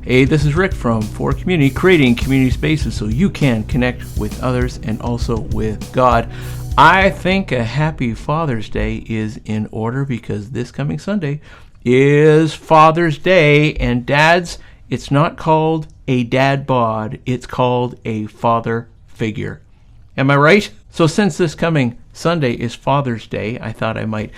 Hey, this is Rick from For Community, creating community spaces so you can connect with others and also with God. I think a happy Father's Day is in order because this coming Sunday is Father's Day, and dads, it's not called a dad bod, it's called a father figure. Am I right? So since this coming Sunday is Father's Day, I thought I might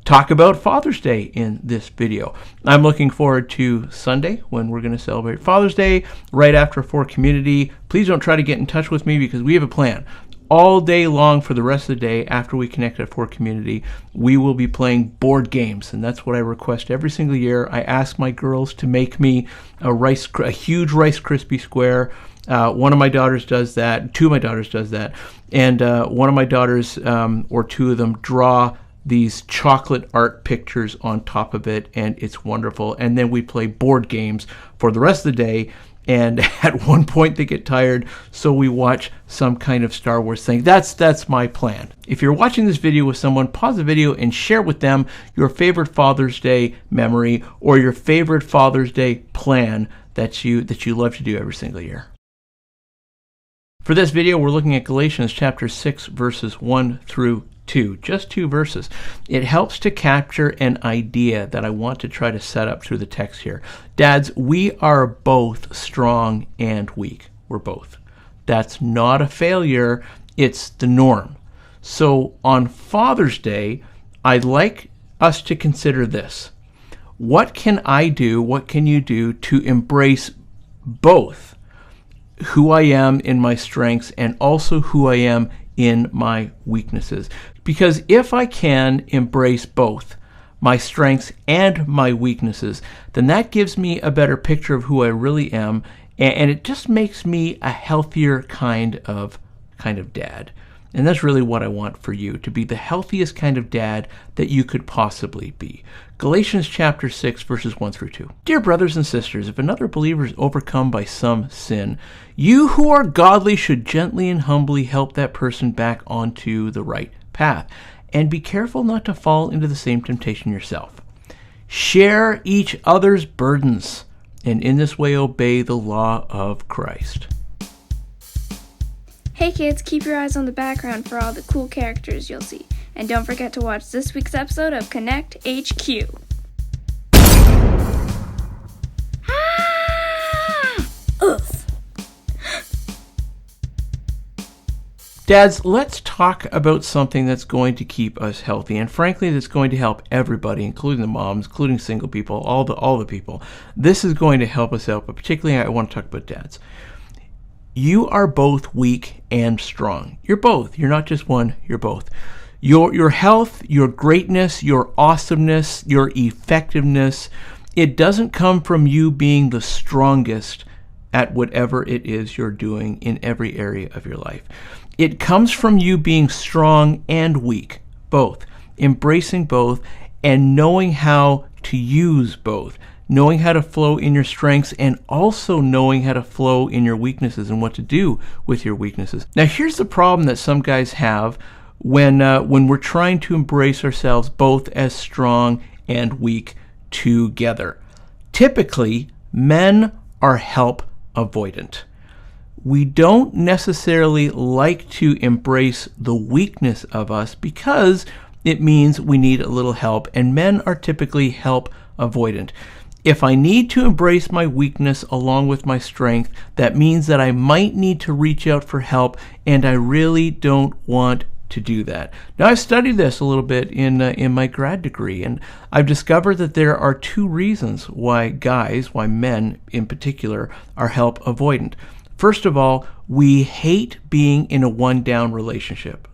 talk about Father's Day in this video. I'm looking forward to Sunday when we're going to celebrate Father's Day right after For Community. Please don't try to get in touch with me because we have a plan. All day long for the rest of the day after we connect at For Community, we will be playing board games, and that's what I request every single year. I ask my girls to make me a huge Rice Krispie square. One of my daughters does that. Two of my daughters does that. And one of my daughters, or two of them, draw these chocolate art pictures on top of it, and it's wonderful. And then we play board games for the rest of the day, and at one point they get tired, so we watch some kind of Star Wars thing. That's my plan. If you're watching this video with someone, pause the video and share with them your favorite Father's Day memory or your favorite Father's Day plan that you love to do every single year. For this video, we're looking at Galatians chapter 6, verses 1 through 2, just 2 verses. It helps to capture an idea that I want to try to set up through the text here. Dads, we are both strong and weak. We're both. That's not a failure, it's the norm. So on Father's Day, I'd like us to consider this. What can I do, what can you do to embrace both who I am in my strengths and also who I am in my weaknesses? Because if I can embrace both my strengths and my weaknesses, then that gives me a better picture of who I really am, and it just makes me a healthier kind of dad. And that's really what I want for you, to be the healthiest kind of dad that you could possibly be. Galatians chapter 6, verses 1 through 2. Dear brothers and sisters, if another believer is overcome by some sin, you who are godly should gently and humbly help that person back onto the right path. And be careful not to fall into the same temptation yourself. Share each other's burdens, and in this way obey the law of Christ. Hey kids, keep your eyes on the background for all the cool characters you'll see. And don't forget to watch this week's episode of Connect HQ. Oof. Dads, let's talk about something that's going to keep us healthy, and frankly, that's going to help everybody, including the moms, including single people, all the people. This is going to help us out, but particularly I want to talk about dads. You are both weak and strong. You're both. You're not just one, you're both. Your health, your greatness, your awesomeness, your effectiveness, it doesn't come from you being the strongest at whatever it is you're doing in every area of your life. It comes from you being strong and weak, both, embracing both and knowing how to use both, knowing how to flow in your strengths and also knowing how to flow in your weaknesses and what to do with your weaknesses. Now, here's the problem that some guys have when we're trying to embrace ourselves both as strong and weak together. Typically, men are help avoidant. We don't necessarily like to embrace the weakness of us because it means we need a little help, and men are typically help avoidant. If I need to embrace my weakness along with my strength, that means that I might need to reach out for help, and I really don't want to do that. Now, I've studied this a little bit in my grad degree, and I've discovered that there are 2 reasons why men in particular, are help avoidant. First of all, we hate being in a one-down relationship.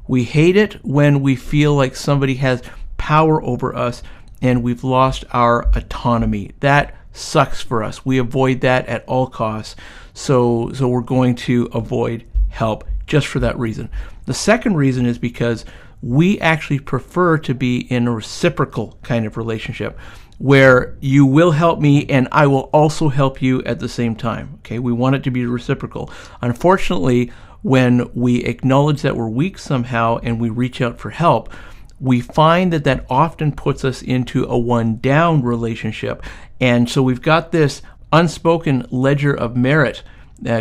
We hate it when we feel like somebody has power over us and we've lost our autonomy. That sucks for us. We avoid that at all costs. So we're going to avoid help just for that reason. The second reason is because we actually prefer to be in a reciprocal kind of relationship where you will help me and I will also help you at the same time. Okay, we want it to be reciprocal. Unfortunately, when we acknowledge that we're weak somehow and we reach out for help, we find that often puts us into a one-down relationship. And so we've got this unspoken ledger of merit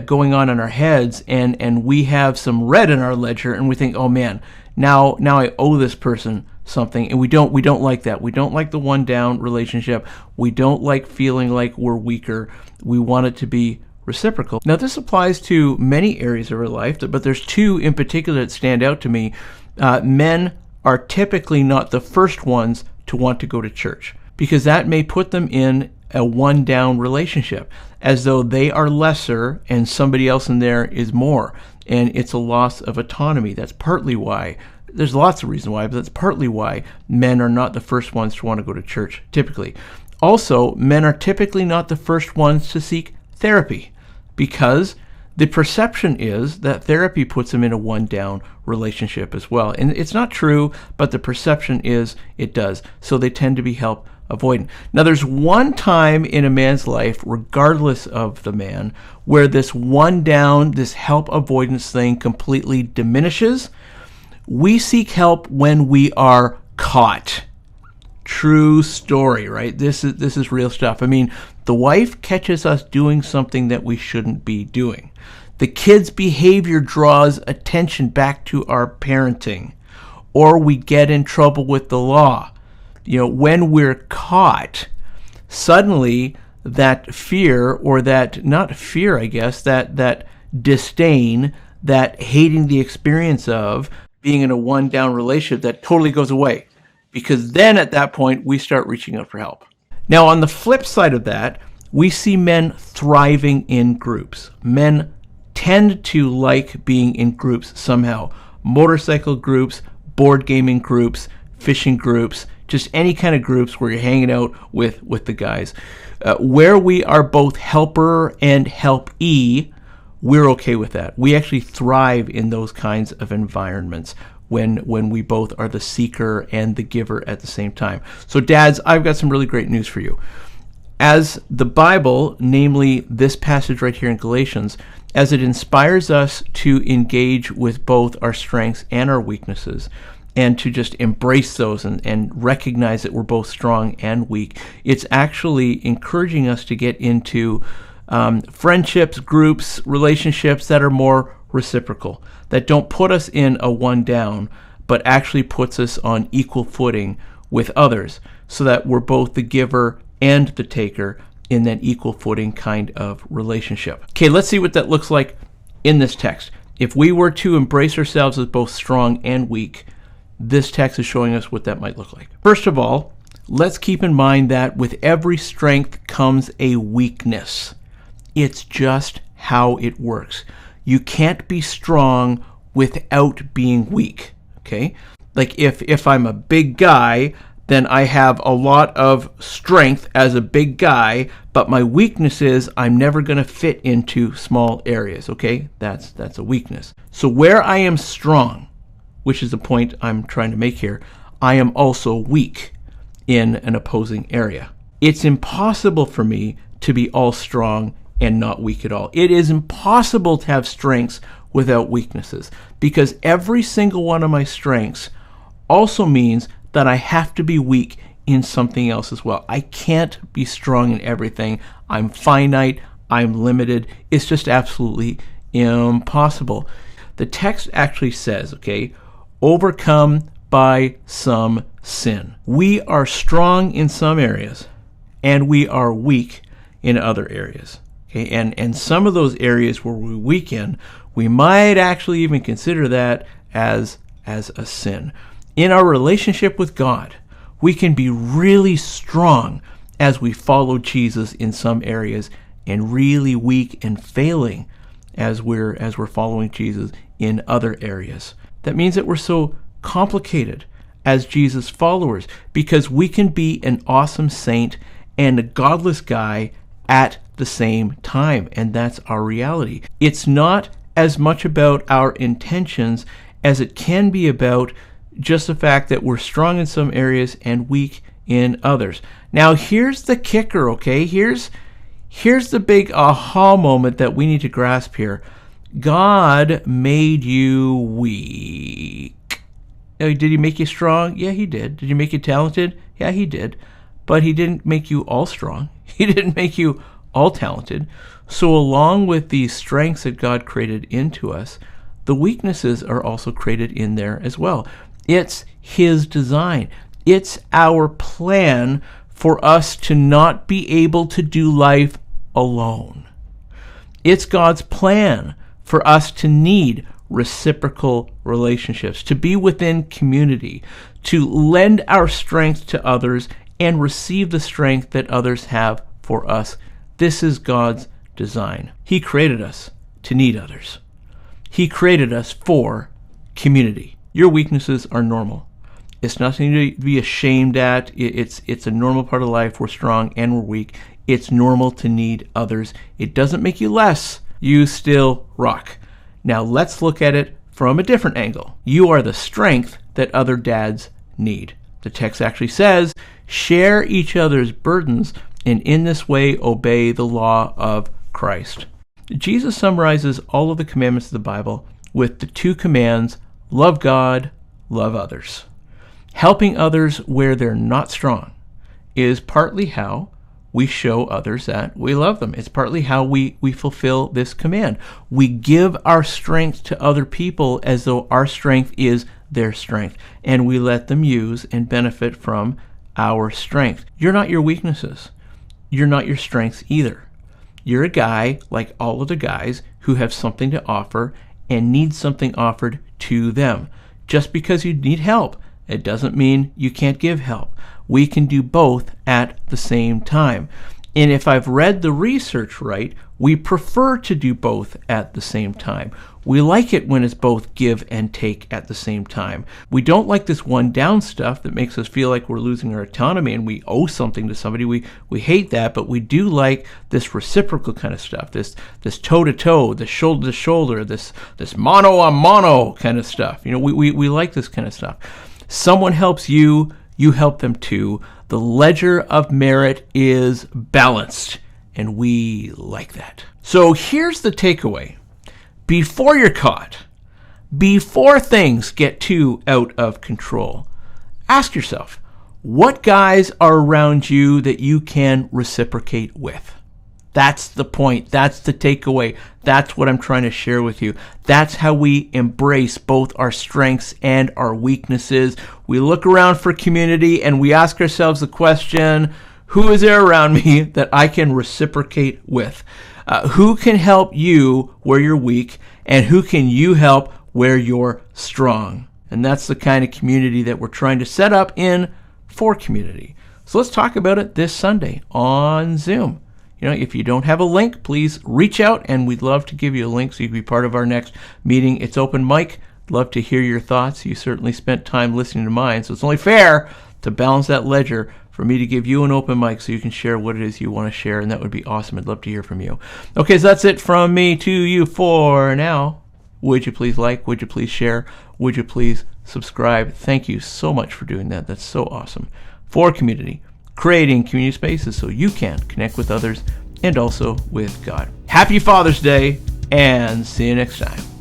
going on in our heads, and we have some red in our ledger, and we think, oh man, now I owe this person something, and we don't like that. We don't like the one down relationship. We don't like feeling like we're weaker. We want it to be reciprocal. Now, this applies to many areas of our life, but there's two in particular that stand out to me. Men are typically not the first ones to want to go to church, because that may put them in a one-down relationship, as though they are lesser and somebody else in there is more, and it's a loss of autonomy. That's partly why. There's lots of reasons why, but that's partly why men are not the first ones to want to go to church, typically. Also, men are typically not the first ones to seek therapy, because the perception is that therapy puts them in a one-down relationship as well. And it's not true, but the perception is it does. So they tend to be help avoidant. Now, there's one time in a man's life, regardless of the man, where this one-down, this help avoidance thing completely diminishes. We seek help when we are caught. True story, right? This is real stuff. I mean, the wife catches us doing something that we shouldn't be doing. The kid's behavior draws attention back to our parenting, or we get in trouble with the law. When we're caught, suddenly that fear, or that, not fear, I guess, that disdain, that hating the experience of being in a one-down relationship, that totally goes away. Because then at that point, we start reaching out for help. Now, on the flip side of that, we see men thriving in groups. Men tend to like being in groups somehow. Motorcycle groups, board gaming groups, fishing groups, just any kind of groups where you're hanging out with the guys. Where we are both helper and helpee, we're okay with that. We actually thrive in those kinds of environments when we both are the seeker and the giver at the same time. So dads, I've got some really great news for you. As the Bible, namely this passage right here in Galatians, as it inspires us to engage with both our strengths and our weaknesses, and to just embrace those and recognize that we're both strong and weak, it's actually encouraging us to get into friendships, groups, relationships that are more reciprocal, that don't put us in a one down, but actually puts us on equal footing with others, so that we're both the giver and the taker in that equal footing kind of relationship. Okay, let's see what that looks like in this text. If we were to embrace ourselves as both strong and weak, this text is showing us what that might look like. First of all, let's keep in mind that with every strength comes a weakness. It's just how it works. You can't be strong without being weak, okay? Like if I'm a big guy, then I have a lot of strength as a big guy, but my weakness is I'm never going to fit into small areas, okay? That's a weakness. So where I am strong, which is the point I'm trying to make here, I am also weak in an opposing area. It's impossible for me to be all strong and not weak at all. It is impossible to have strengths without weaknesses, because every single one of my strengths also means that I have to be weak in something else as well. I can't be strong in everything. I'm finite. I'm limited. It's just absolutely impossible. The text actually says, okay, overcome by some sin. We are strong in some areas, and we are weak in other areas. Okay, and some of those areas where we weaken, we might actually even consider that as a sin. In our relationship with God, we can be really strong as we follow Jesus in some areas, and really weak and failing as we're following Jesus in other areas. That means that we're so complicated as Jesus followers, because we can be an awesome saint and a godless guy at the same time, and that's our reality. It's not as much about our intentions as it can be about just the fact that we're strong in some areas and weak in others. Now, here's the kicker, okay? Here's the big aha moment that we need to grasp here. God made you weak. Now, did he make you strong? Yeah, he did. Did he make you talented? Yeah, he did. But he didn't make you all strong. He didn't make you all talented. So along with the strengths that God created into us, the weaknesses are also created in there as well. It's His design. It's our plan for us to not be able to do life alone. It's God's plan for us to need reciprocal relationships, to be within community, to lend our strength to others and receive the strength that others have for us. This is God's design. He created us to need others. He created us for community. Your weaknesses are normal. It's nothing to be ashamed at. It's a normal part of life. We're strong and we're weak. It's normal to need others. It doesn't make you less. You still rock. Now let's look at it from a different angle. You are the strength that other dads need. The text actually says, share each other's burdens and in this way obey the law of Christ. Jesus summarizes all of the commandments of the Bible with the two commands, love God, love others. Helping others where they're not strong is partly how we show others that we love them. It's partly how we fulfill this command. We give our strength to other people as though our strength is their strength, and we let them use and benefit from our strength. You're not your weaknesses. You're not your strengths either. You're a guy like all other guys who have something to offer and need something offered to them. Just because you need help, it doesn't mean you can't give help. We can do both at the same time. And if I've read the research right, we prefer to do both at the same time. We like it when it's both give and take at the same time. We don't like this one down stuff that makes us feel like we're losing our autonomy and we owe something to somebody. We hate that, but we do like this reciprocal kind of stuff, this toe to toe, this shoulder to shoulder, this mano a mano kind of stuff. You know, we like this kind of stuff. Someone helps you, you help them too. The ledger of merit is balanced, and we like that. So here's the takeaway. Before you're caught, before things get too out of control, ask yourself, what guys are around you that you can reciprocate with? That's the point. That's the takeaway. That's what I'm trying to share with you. That's how we embrace both our strengths and our weaknesses. We look around for community and we ask ourselves the question, who is there around me that I can reciprocate with? Who can help you where you're weak, and who can you help where you're strong? And that's the kind of community that we're trying to set up in for community. So let's talk about it this Sunday on Zoom. You know, if you don't have a link, please reach out, and we'd love to give you a link so you can be part of our next meeting. It's open mic. Love to hear your thoughts. You certainly spent time listening to mine, so it's only fair to balance that ledger for me to give you an open mic so you can share what it is you want to share, and that would be awesome. I'd love to hear from you. Okay, so that's it from me to you for now. Would you please like? Would you please share? Would you please subscribe? Thank you so much for doing that. That's so awesome. For community, creating community spaces so you can connect with others and also with God. Happy Father's Day, and see you next time.